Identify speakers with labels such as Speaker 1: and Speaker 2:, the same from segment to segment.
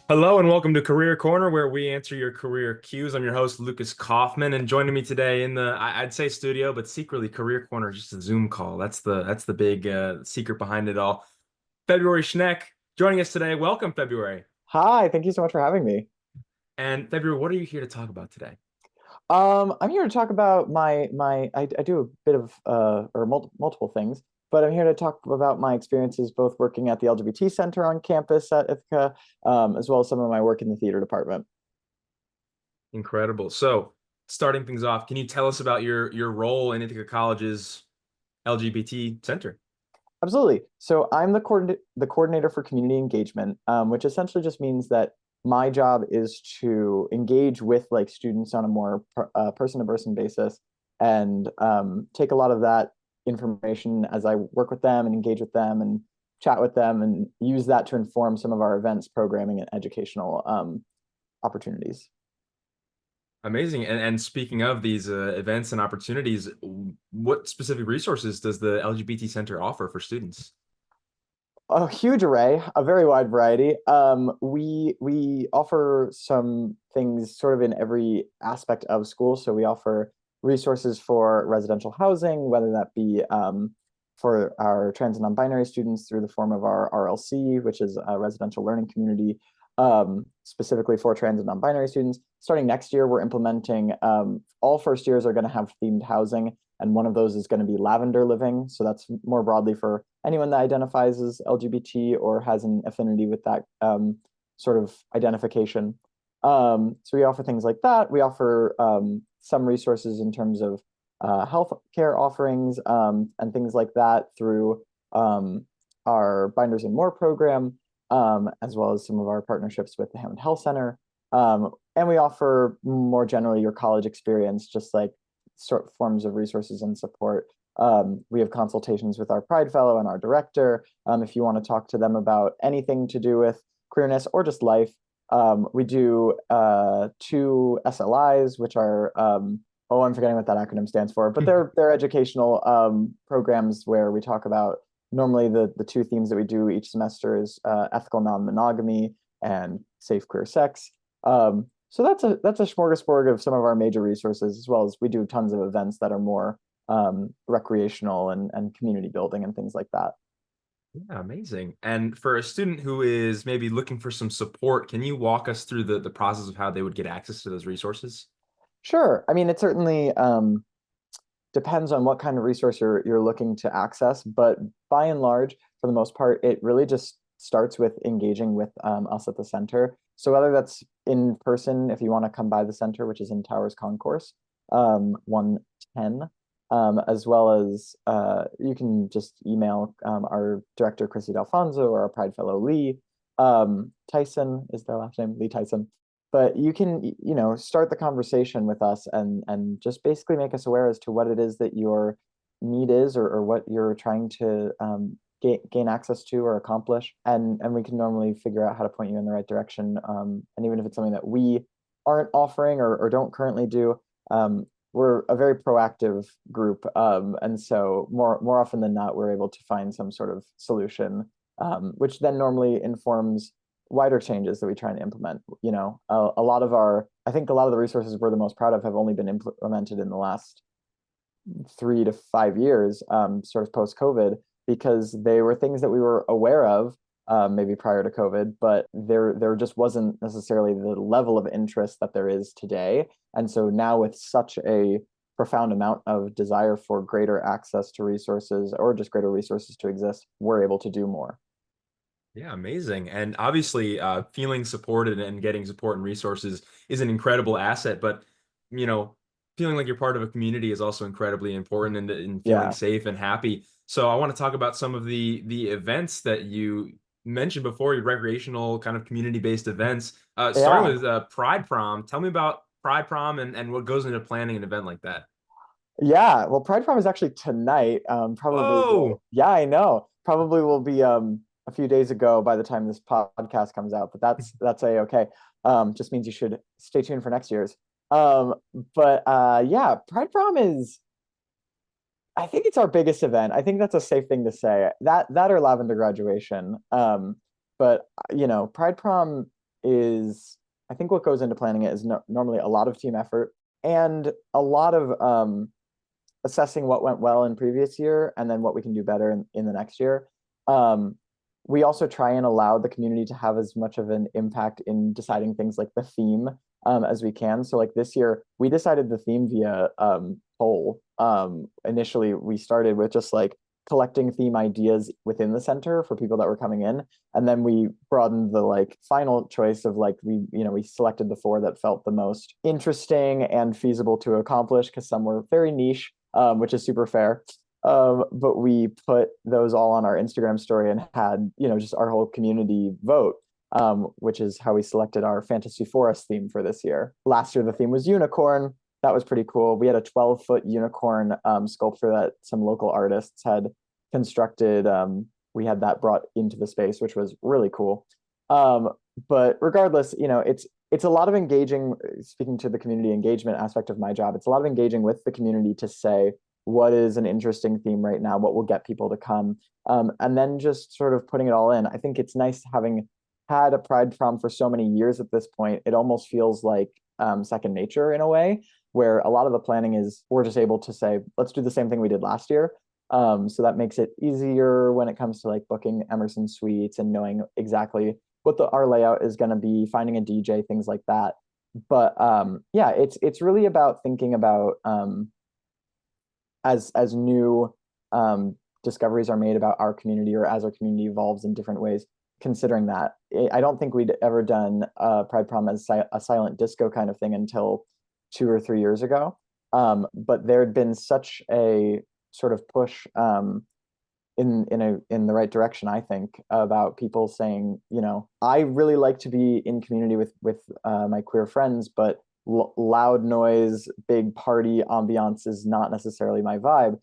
Speaker 1: Hello and welcome to Career Corner, where we answer your career cues. I'm your host, Lukas Kauffman, and joining me today in the I'd say studio, but secretly Career Corner is just a Zoom call. That's the big secret behind it all. February Schneck joining us today. Welcome, February.
Speaker 2: Hi, thank you so much for having me.
Speaker 1: And February, what are you here to talk about today?
Speaker 2: I'm here to talk about I do a bit of multiple things, but I'm here to talk about my experiences both working at the LGBT Center on campus at Ithaca, as well as some of my work in the theater department.
Speaker 1: Incredible. So, starting things off, can you tell us about your role in Ithaca College's LGBT Center?
Speaker 2: Absolutely. So I'm the coordinator for community engagement, which essentially just means that my job is to engage with like students on a more person-to-person basis and take a lot of that information as I work with them and engage with them and chat with them and use that to inform some of our events, programming, and educational opportunities.
Speaker 1: Amazing. And speaking of these events and opportunities, what specific resources does the LGBT Center offer for students?
Speaker 2: A huge array, a very wide variety. We offer some things sort of in every aspect of school. So we offer resources for residential housing, whether that be for our trans and non-binary students through the form of our RLC, which is a residential learning community, specifically for trans and non-binary students. Starting next year, we're implementing all first years are going to have themed housing, and one of those is going to be lavender living. So that's more broadly for anyone that identifies as LGBT or has an affinity with that sort of identification. So we offer things like that. We offer some resources in terms of health care offerings and things like that through our Binders and More program, as well as some of our partnerships with the Hammond Health Center. And we offer more generally your college experience, just like sort of forms of resources and support. We have consultations with our Pride Fellow and our director. If you want to talk to them about anything to do with queerness or just life, we do two SLIs, which are oh, I'm forgetting what that acronym stands for, but they're educational programs where we talk about normally the two themes that we do each semester is ethical non-monogamy and safe queer sex. So that's a smorgasbord of some of our major resources, as well as we do tons of events that are more recreational and community building and things like that.
Speaker 1: Yeah, amazing. And for a student who is maybe looking for some support, can you walk us through the process of how they would get access to those resources?
Speaker 2: Sure. I mean, it certainly depends on what kind of resource you're looking to access, but by and large, for the most part, it really just starts with engaging with us at the center. So whether that's in person, if you want to come by the center, which is in Towers Concourse, 110, as well as you can just email our director, Chrissy D'Alfonso, or our Pride Fellow, Lee. Tyson is their last name, Lee Tyson. But you can, start the conversation with us and just basically make us aware as to what it is that your need is or what you're trying to gain access to or accomplish. And we can normally figure out how to point you in the right direction. And even if it's something that we aren't offering or don't currently do, we're a very proactive group. And so more often than not, we're able to find some sort of solution, which then normally informs wider changes that we try and implement. A lot of I think a lot of the resources we're the most proud of have only been implemented in the last 3 to 5 years, sort of post COVID, because they were things that we were aware of, maybe prior to COVID, but there just wasn't necessarily the level of interest that there is today. And so now with such a profound amount of desire for greater access to resources or just greater resources to exist, we're able to do more.
Speaker 1: Yeah, amazing. And obviously, feeling supported and getting support and resources is an incredible asset. But, you know, feeling like you're part of a community is also incredibly important and feeling
Speaker 2: Yeah.
Speaker 1: safe and happy. So I want to talk about some of the events that you mentioned before, your recreational kind of community-based events. Starting
Speaker 2: Yeah.
Speaker 1: with Pride Prom. Tell me about Pride Prom and what goes into planning an event like that.
Speaker 2: Yeah. Well, Pride Prom is actually tonight. Probably will.
Speaker 1: Whoa!
Speaker 2: Yeah, I know. Probably will be a few days ago by the time this podcast comes out, but that's a okay. Just means you should stay tuned for next year's. Um, but yeah, Pride Prom is I think it's our biggest event. I think that's a safe thing to say. That or Lavender graduation. But Pride Prom is, I think what goes into planning it is normally a lot of team effort and a lot of assessing what went well in previous year and then what we can do better in the next year. Um, we also try and allow the community to have as much of an impact in deciding things like the theme as we can. So like this year, we decided the theme via poll. Initially, we started with just like collecting theme ideas within the center for people that were coming in. And then we broadened the like final choice of like we selected the four that felt the most interesting and feasible to accomplish because some were very niche, which is super fair. But we put those all on our Instagram story and had, just our whole community vote, which is how we selected our Fantasy Forest theme for this year. Last year, the theme was unicorn. That was pretty cool. We had a 12-foot unicorn sculpture that some local artists had constructed. We had that brought into the space, which was really cool. But regardless, it's a lot of engaging, speaking to the community engagement aspect of my job, it's a lot of engaging with the community to say, what is an interesting theme right now? What will get people to come? And then just sort of putting it all in. I think it's nice having had a Pride Prom for so many years at this point. It almost feels like second nature in a way, where a lot of the planning is we're just able to say, let's do the same thing we did last year. So that makes it easier when it comes to like booking Emerson suites and knowing exactly what our layout is going to be, finding a DJ, things like that. But yeah, it's really about thinking about as new discoveries are made about our community or as our community evolves in different ways, considering that. I don't think we'd ever done Pride Prom as a silent disco kind of thing until 2 or 3 years ago. But there had been such a sort of push in the right direction, I think, about people saying, I really like to be in community with my queer friends, but loud noise, big party ambiance is not necessarily my vibe.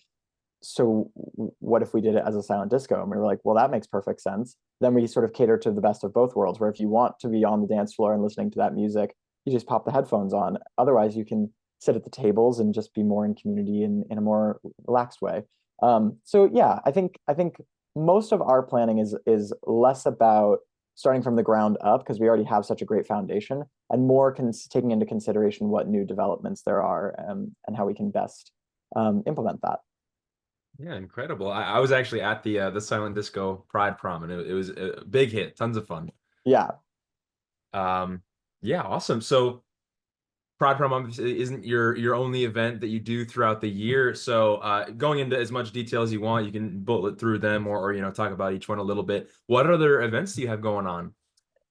Speaker 2: So what if we did it as a silent disco? And we were like, well, that makes perfect sense. Then we sort of cater to the best of both worlds, where if you want to be on the dance floor and listening to that music, you just pop the headphones on. Otherwise, you can sit at the tables and just be more in community in a more relaxed way. So yeah, I think most of our planning is less about starting from the ground up because we already have such a great foundation, and more taking into consideration what new developments there are and how we can best implement that.
Speaker 1: Yeah, incredible. I was actually at the Silent Disco Pride Prom, and it was a big hit, tons of fun.
Speaker 2: Yeah,
Speaker 1: Um, yeah, awesome. So Pride Prom obviously isn't your only event that you do throughout the year. So going into as much detail as you want, you can bullet through them or talk about each one a little bit. What other events do you have going on?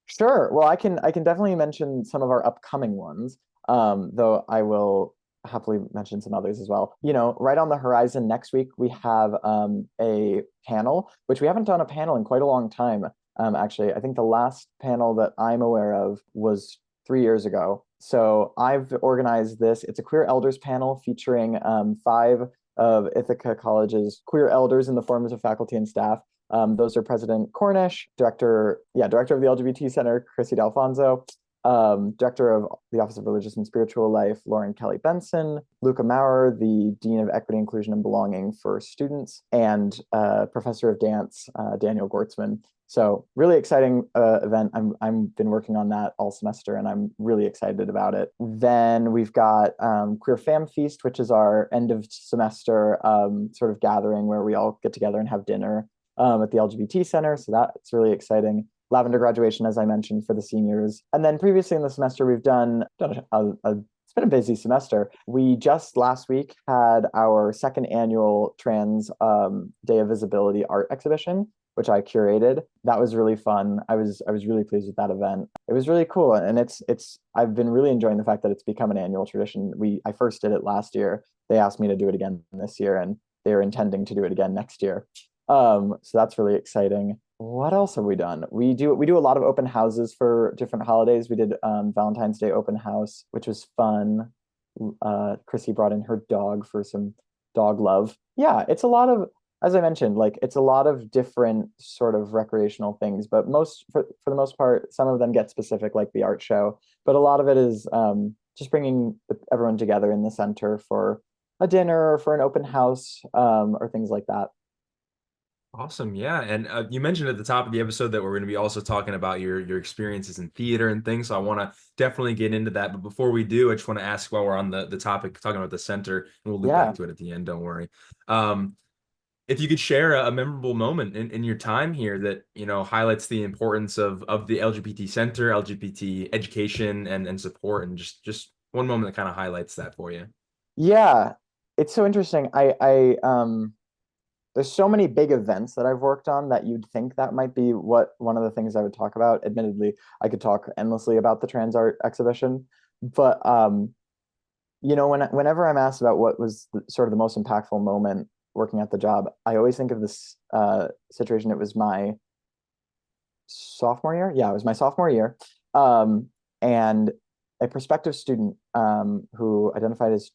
Speaker 2: sure. Well, I can definitely mention some of our upcoming ones, though I will happily mention some others as well. Right on the horizon next week, we have a panel, which we haven't done a panel in quite a long time. Actually, I think the last panel that I'm aware of was 3 years ago. So I've organized this. It's a queer elders panel featuring five of Ithaca College's queer elders in the forms of faculty and staff. Those are President Cornish, director of the LGBT Center, Chrissy D'Alfonso, Director of the Office of Religious and Spiritual Life, Lauren Kelly Benson, Luca Maurer, the Dean of Equity, Inclusion, and Belonging for Students, and Professor of Dance, Daniel Gortzman. So really exciting event. I've been working on that all semester, and I'm really excited about it. Then we've got Queer Fam Feast, which is our end of semester sort of gathering where we all get together and have dinner at the LGBT Center. So that's really exciting. Lavender graduation, as I mentioned, for the seniors. And then previously in the semester, we've done it's been a busy semester. We just last week had our second annual Trans Day of Visibility art exhibition, which I curated. That was really fun. I was really pleased with that event. It was really cool, and I've been really enjoying the fact that it's become an annual tradition. I first did it last year. They asked me to do it again this year, and they're intending to do it again next year. So that's really exciting. What else have we done? We do a lot of open houses for different holidays. We did Valentine's Day open house, which was fun. Chrissy brought in her dog for some dog love. Yeah, it's a lot of, as I mentioned, like it's a lot of different sort of recreational things, but for the most part, some of them get specific, like the art show. But a lot of it is just bringing everyone together in the center for a dinner or for an open house or things like that.
Speaker 1: Awesome. Yeah. And you mentioned at the top of the episode that we're going to be also talking about your experiences in theater and things. So I want to definitely get into that. But before we do, I just want to ask while we're on the topic talking about the center, and we'll loop back
Speaker 2: Yeah.
Speaker 1: to it at the end. Don't worry. Um, if you could share a memorable moment in your time here that, highlights the importance of the LGBT center, LGBT education and support, and just one moment that kind of highlights that for you.
Speaker 2: Yeah. It's so interesting. There's so many big events that I've worked on that you'd think that might be what one of the things I would talk about. Admittedly, I could talk endlessly about the trans art exhibition, but whenever I'm asked about what was sort of the most impactful moment working at the job, I always think of this situation. It was my sophomore year. Yeah, it was my sophomore year. And a prospective student who identifies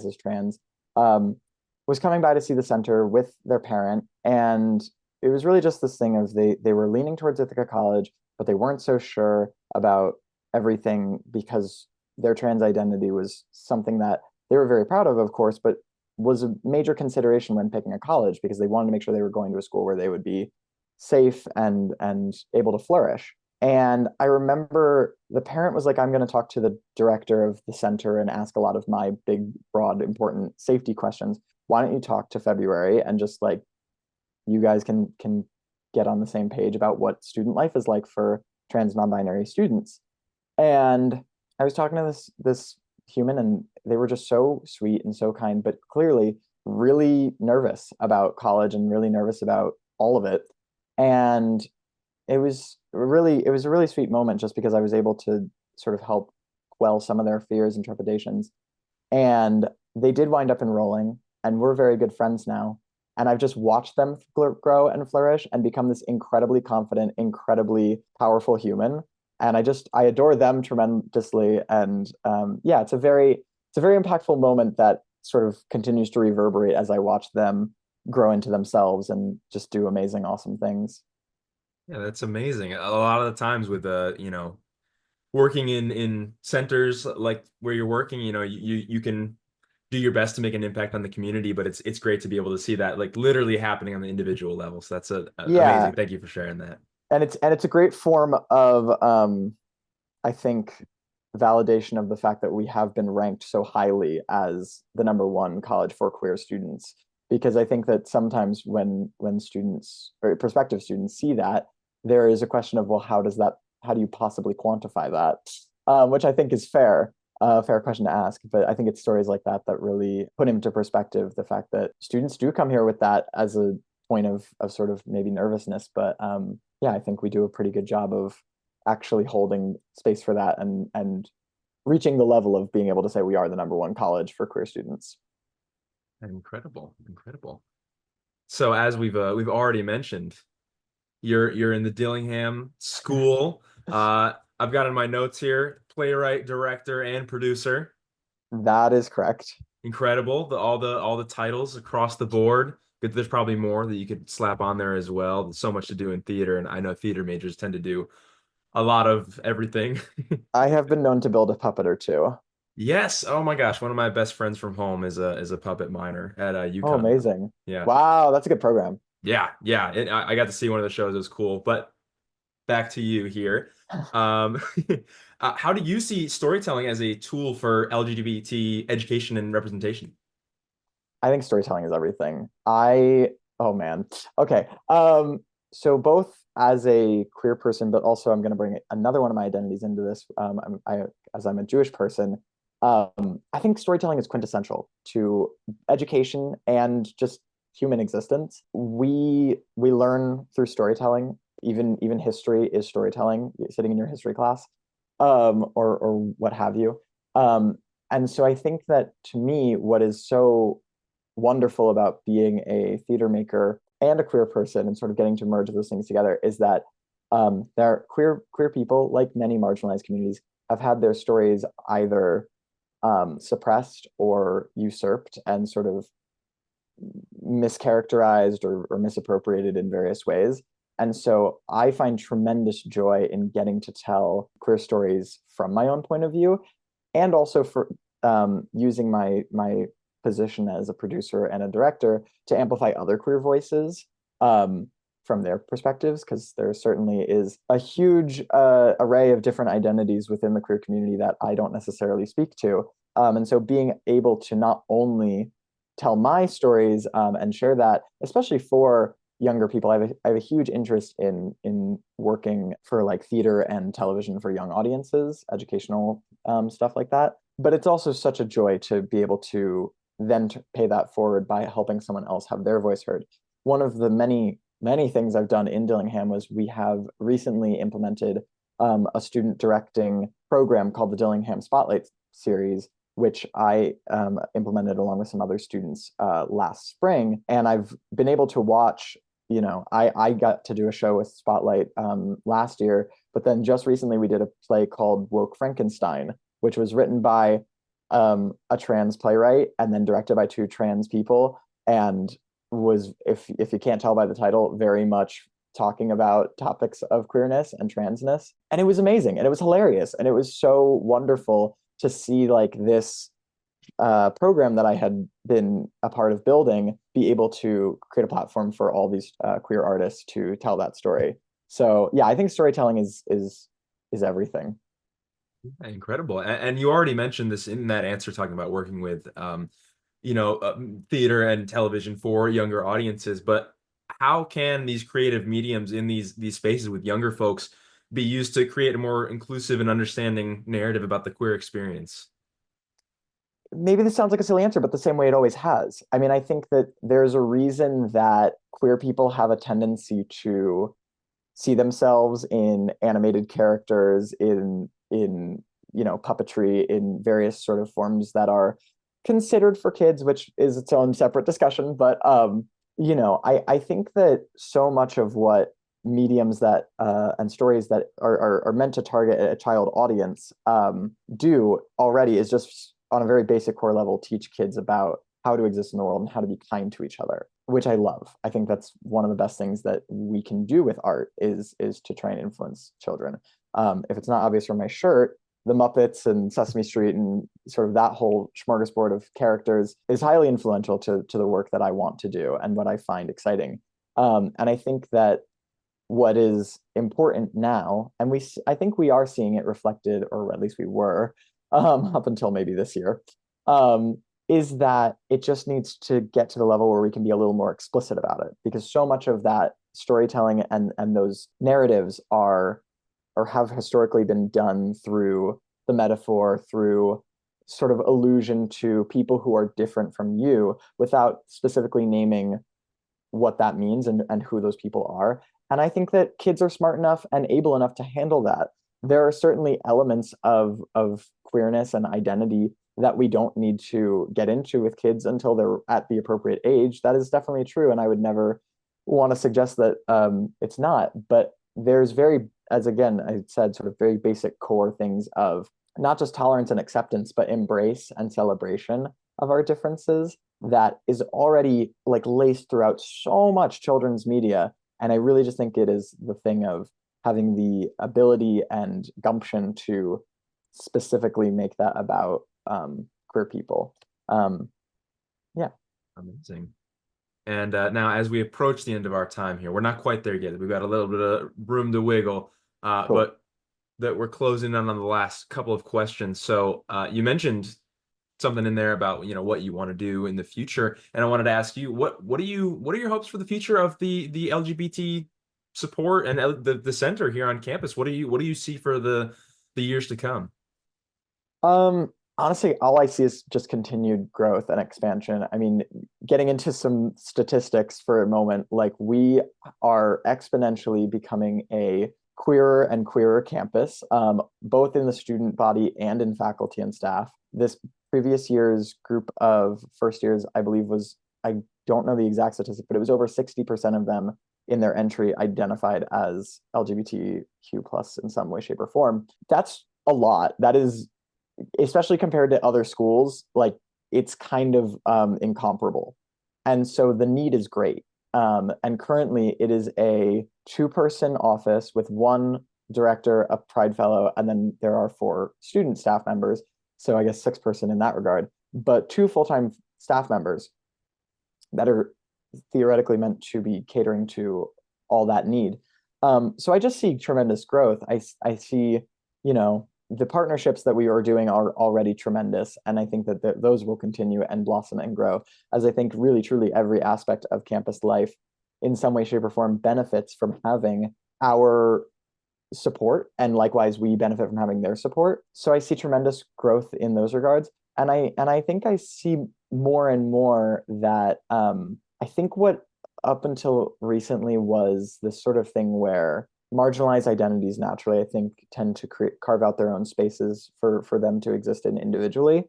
Speaker 2: as trans was coming by to see the center with their parent, and it was really just this thing of they were leaning towards Ithaca College, but they weren't so sure about everything because their trans identity was something that they were very proud of course, but was a major consideration when picking a college because they wanted to make sure they were going to a school where they would be safe and able to flourish. And I remember the parent was like, I'm going to talk to the director of the center and ask a lot of my big, broad, important safety questions. Why don't you talk to February and just like you guys can get on the same page about what student life is like for trans non-binary students. And I was talking to this human and they were just so sweet and so kind, but clearly really nervous about college and really nervous about all of it. And it was a really sweet moment just because I was able to sort of help quell some of their fears and trepidations. And they did wind up enrolling, and we're very good friends now. And I've just watched them grow and flourish and become this incredibly confident, incredibly powerful human. And I adore them tremendously. And yeah, it's a very impactful moment that sort of continues to reverberate as I watch them grow into themselves and just do amazing, awesome things.
Speaker 1: Yeah, that's amazing. A lot of the times with working in centers like where you're working, you can do your best to make an impact on the community, but it's great to be able to see that like literally happening on the individual level. So that's
Speaker 2: Yeah,
Speaker 1: amazing. Thank you for sharing that.
Speaker 2: and it's a great form of I think validation of the fact that we have been ranked so highly as the number one college for queer students. Because I think that sometimes when students or prospective students see that, there is a question of, well, how do you possibly quantify that? Which I think is fair, a fair question to ask. But I think it's stories like that that really put into perspective the fact that students do come here with that as a point of sort of maybe nervousness. But yeah, I think we do a pretty good job of actually holding space for that and reaching the level of being able to say we are the number one college for queer students.
Speaker 1: Incredible, incredible. So as we've already mentioned, you're in the Dillingham School. I've got in my notes here, playwright, director, and producer.
Speaker 2: That is correct.
Speaker 1: Incredible. All the titles across the board. There's probably more that you could slap on there as well. There's so much to do in theater, and I know theater majors tend to do a lot of everything.
Speaker 2: I have been known to build a puppet or two.
Speaker 1: Yes. Oh my gosh, one of my best friends from home is a puppet minor at
Speaker 2: Oh,
Speaker 1: UConn.
Speaker 2: amazing.
Speaker 1: Yeah.
Speaker 2: Wow, that's a good program.
Speaker 1: Yeah, yeah. I got to see one of the shows. It was cool. But back to you here. Um, how do you see storytelling as a tool for LGBT education and representation?
Speaker 2: I think storytelling is everything. Oh man. Okay. So both as a queer person, but also I'm going to bring another one of my identities into this. As I'm a Jewish person, I think storytelling is quintessential to education and just human existence. We learn through storytelling. Even history is storytelling. Sitting in your history class, or what have you. And so I think that to me, what is so wonderful about being a theater maker and a queer person and sort of getting to merge those things together is that there are queer people, like many marginalized communities, have had their stories either suppressed or usurped and sort of mischaracterized or misappropriated in various ways. And so I find tremendous joy in getting to tell queer stories from my own point of view, and also for using my position as a producer and a director to amplify other queer voices. from their perspectives, because there certainly is a huge array of different identities within the queer community that I don't necessarily speak to. And so being able to not only tell my stories and share that, especially for younger people, I have a huge interest in working for like theater and television for young audiences, educational stuff like that. But it's also such a joy to be able to then to pay that forward by helping someone else have their voice heard. One of the many things I've done in Dillingham was we have recently implemented a student directing program called the Dillingham Spotlight Series, which I implemented along with some other students last spring. And I've been able to watch, I got to do a show with Spotlight last year, but then just recently we did a play called Woke Frankenstein, which was written by a trans playwright and then directed by two trans people, and was, if you can't tell by the title, very much talking about topics of queerness and transness. And it was amazing and it was hilarious. And it was so wonderful to see like this program that I had been a part of building be able to create a platform for all these queer artists to tell that story. So yeah, I think storytelling is everything.
Speaker 1: Incredible. And you already mentioned this in that answer, talking about working with, theater and television for younger audiences. But how can these creative mediums in these spaces with younger folks be used to create a more inclusive and understanding narrative about the queer experience?
Speaker 2: Maybe this sounds like a silly answer, but the same way it always has. I mean, I think that there's a reason that queer people have a tendency to see themselves in animated characters, in puppetry, in various sort of forms that are considered for kids, which is its own separate discussion. But I think that so much of what mediums that and stories that are meant to target a child audience do already is just on a very basic core level teach kids about how to exist in the world and how to be kind to each other, which I love. I think that's one of the best things that we can do with art is to try and influence children. If it's not obvious from my shirt, the Muppets and Sesame Street and sort of that whole smorgasbord of characters is highly influential to the work that I want to do and what I find exciting. And I think that what is important now, and I think we are seeing it reflected, or at least we were up until maybe this year, is that it just needs to get to the level where we can be a little more explicit about it, because so much of that storytelling and those narratives are or have historically been done through the metaphor, through sort of allusion to people who are different from you without specifically naming what that means and who those people are. And I think that kids are smart enough and able enough to handle that. There are certainly elements of queerness and identity that we don't need to get into with kids until they're at the appropriate age. That is definitely true. And I would never want to suggest that it's not. But there's very, as again, I said, sort of very basic core things of not just tolerance and acceptance, but embrace and celebration of our differences that is already like laced throughout so much children's media. And I really just think it is the thing of having the ability and gumption to specifically make that about queer people. Yeah.
Speaker 1: Amazing. And now, as we approach the end of our time here, we're not quite there yet. We've got a little bit of room to wiggle,
Speaker 2: Cool.
Speaker 1: but that we're closing in on the last couple of questions. So you mentioned something in there about what you want to do in the future, and I wanted to ask you what are your hopes for the future of the LGBT support and the center here on campus? What do you see for the years to come?
Speaker 2: Honestly, all I see is just continued growth and expansion. I mean, getting into some statistics for a moment, like we are exponentially becoming a queerer and queerer campus, both in the student body and in faculty and staff. This previous year's group of first years, I believe, I don't know the exact statistic, but it was over 60% of them in their entry identified as LGBTQ plus in some way, shape, or form. That's a lot. That is, especially compared to other schools, like it's kind of incomparable. And so the need is great. And currently it is a two-person office with one director, a Pride Fellow, and then there are four student staff members. So I guess 6-person in that regard, but two full-time staff members that are theoretically meant to be catering to all that need. So I just see tremendous growth. I see, the partnerships that we are doing are already tremendous, and I think that those will continue and blossom and grow, as I think really truly every aspect of campus life in some way, shape, or form benefits from having our support, and likewise we benefit from having their support. So I see tremendous growth in those regards, and I think I see more and more that I think what up until recently was this sort of thing where marginalized identities naturally, I think, tend to carve out their own spaces for them to exist in individually.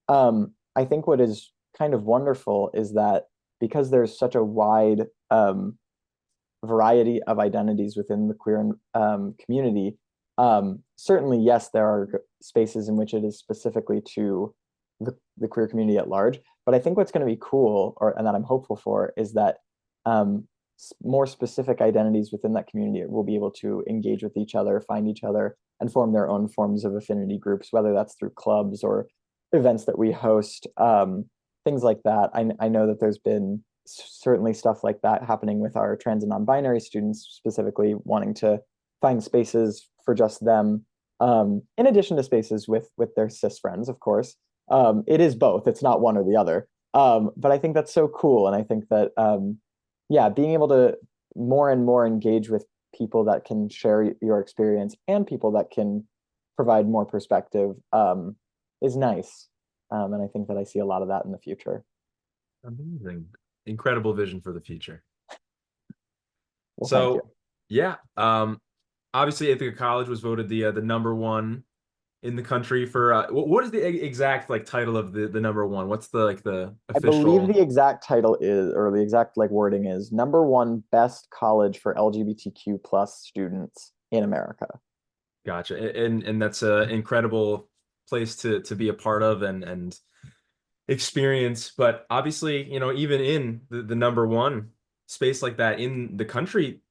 Speaker 2: I think what is kind of wonderful is that because there's such a wide variety of identities within the queer community, certainly, yes, there are spaces in which it is specifically to the queer community at large. But I think what's going to be cool, and that I'm hopeful for, is that more specific identities within that community will be able to engage with each other, find each other, and form their own forms of affinity groups, whether that's through clubs or events that we host, things like that. I know that there's been certainly stuff like that happening with our trans and non-binary students, specifically wanting to find spaces for just them, in addition to spaces with their cis friends, of course. It is both. It's not one or the other. But I think that's so cool, and I think that yeah, being able to more and more engage with people that can share your experience and people that can provide more perspective is nice. And I think that I see a lot of that in the future.
Speaker 1: Amazing. Incredible vision for the future.
Speaker 2: Well, thank you.
Speaker 1: So yeah, obviously Ithaca College was voted the number one in the country for what is the exact like title of the number one? What's the like the
Speaker 2: I believe
Speaker 1: official?
Speaker 2: the exact title is, or the exact like wording is, number one best college for LGBTQ plus students in America.
Speaker 1: Gotcha. And that's an incredible place to be a part of and experience. But obviously, even in the number one space like that in the country,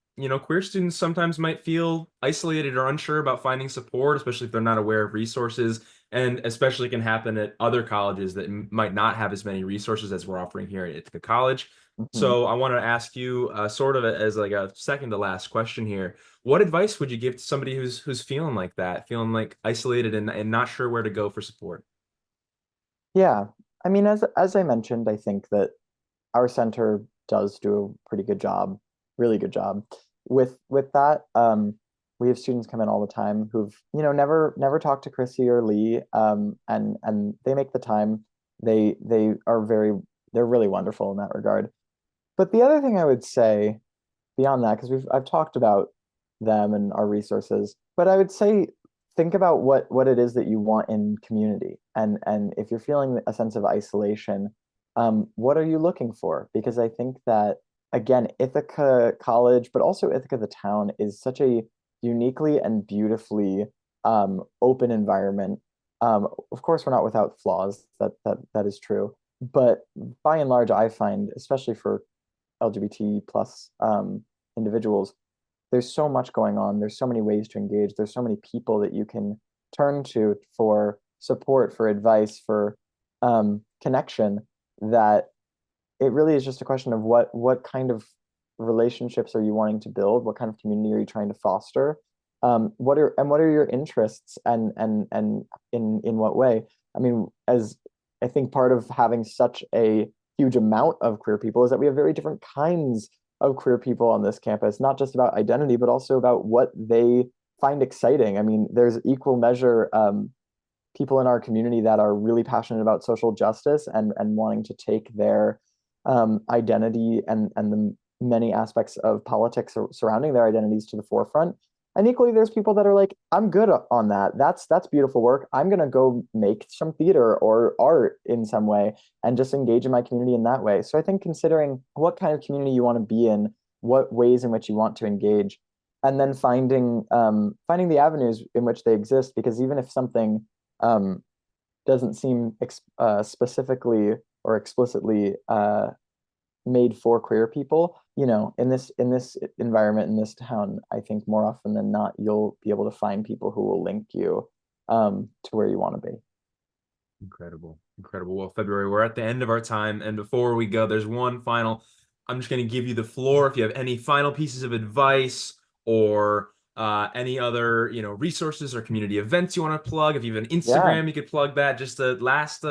Speaker 1: queer students sometimes might feel isolated or unsure about finding support, especially if they're not aware of resources, and especially can happen at other colleges that might not have as many resources as we're offering here at the college.
Speaker 2: Mhm.
Speaker 1: So I want to ask you, sort of as like a second to last question here, what advice would you give to somebody who's feeling like that, feeling like isolated and not sure where to go for support?
Speaker 2: Yeah, I mean, as I mentioned, I think that our center does do a pretty good job, really good job with that. We have students come in all the time who've, never talked to Chrissy or Lee, and they make the time. They are they're really wonderful in that regard. But the other thing I would say beyond that, because I've talked about them and our resources, but I would say think about what it is that you want in community, and if you're feeling a sense of isolation, what are you looking for? Because I think that again, Ithaca College, but also Ithaca the town, is such a uniquely and beautifully open environment. Of course, we're not without flaws. That is true, but by and large, I find, especially for LGBT plus individuals, there's so much going on. There's so many ways to engage. There's so many people that you can turn to for support, for advice, for connection, that it really is just a question of what kind of relationships are you wanting to build? What kind of community are you trying to foster? What are your interests, and in what way? I mean, as I think part of having such a huge amount of queer people is that we have very different kinds of queer people on this campus, not just about identity, but also about what they find exciting. I mean, there's equal measure people in our community that are really passionate about social justice and wanting to take their identity and the many aspects of politics surrounding their identities to the forefront. And equally, there's people that are like, I'm good on that. That's beautiful work. I'm gonna go make some theater or art in some way and just engage in my community in that way. So I think considering what kind of community you want to be in, what ways in which you want to engage, and then finding the avenues in which they exist. Because even if something um, doesn't seem specifically or explicitly made for queer people, in this environment, in this town, I think more often than not, you'll be able to find people who will link you to where you want to be.
Speaker 1: Incredible. Incredible. Well, February, we're at the end of our time. And before we go, there's one final I'm just going to give you the floor. If you have any final pieces of advice or any other, resources or community events you want to plug. If you have an
Speaker 2: Yeah.
Speaker 1: Instagram, you could plug that. Just the last,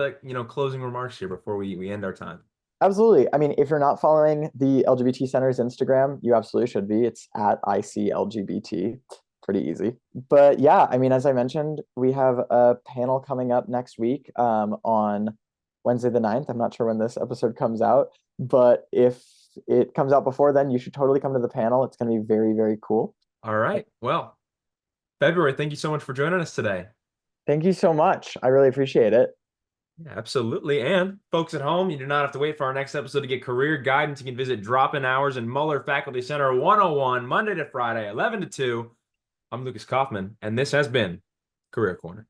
Speaker 1: closing remarks here before we end our time.
Speaker 2: Absolutely. I mean, if you're not following the LGBT Center's Instagram, you absolutely should be. It's at ICLGBT. Pretty easy. But yeah, I mean, as I mentioned, we have a panel coming up next week on Wednesday the 9th. I'm not sure when this episode comes out, but if it comes out before then, you should totally come to the panel. It's going to be very, very cool.
Speaker 1: All right. Well, February, thank you so much for joining us today.
Speaker 2: Thank you so much. I really appreciate it.
Speaker 1: Yeah, absolutely. And folks at home, you do not have to wait for our next episode to get career guidance. You can visit Drop-In Hours in Muller Faculty Center 101, Monday to Friday, 11 to 2. I'm Lukas Kauffman, and this has been Career Corner.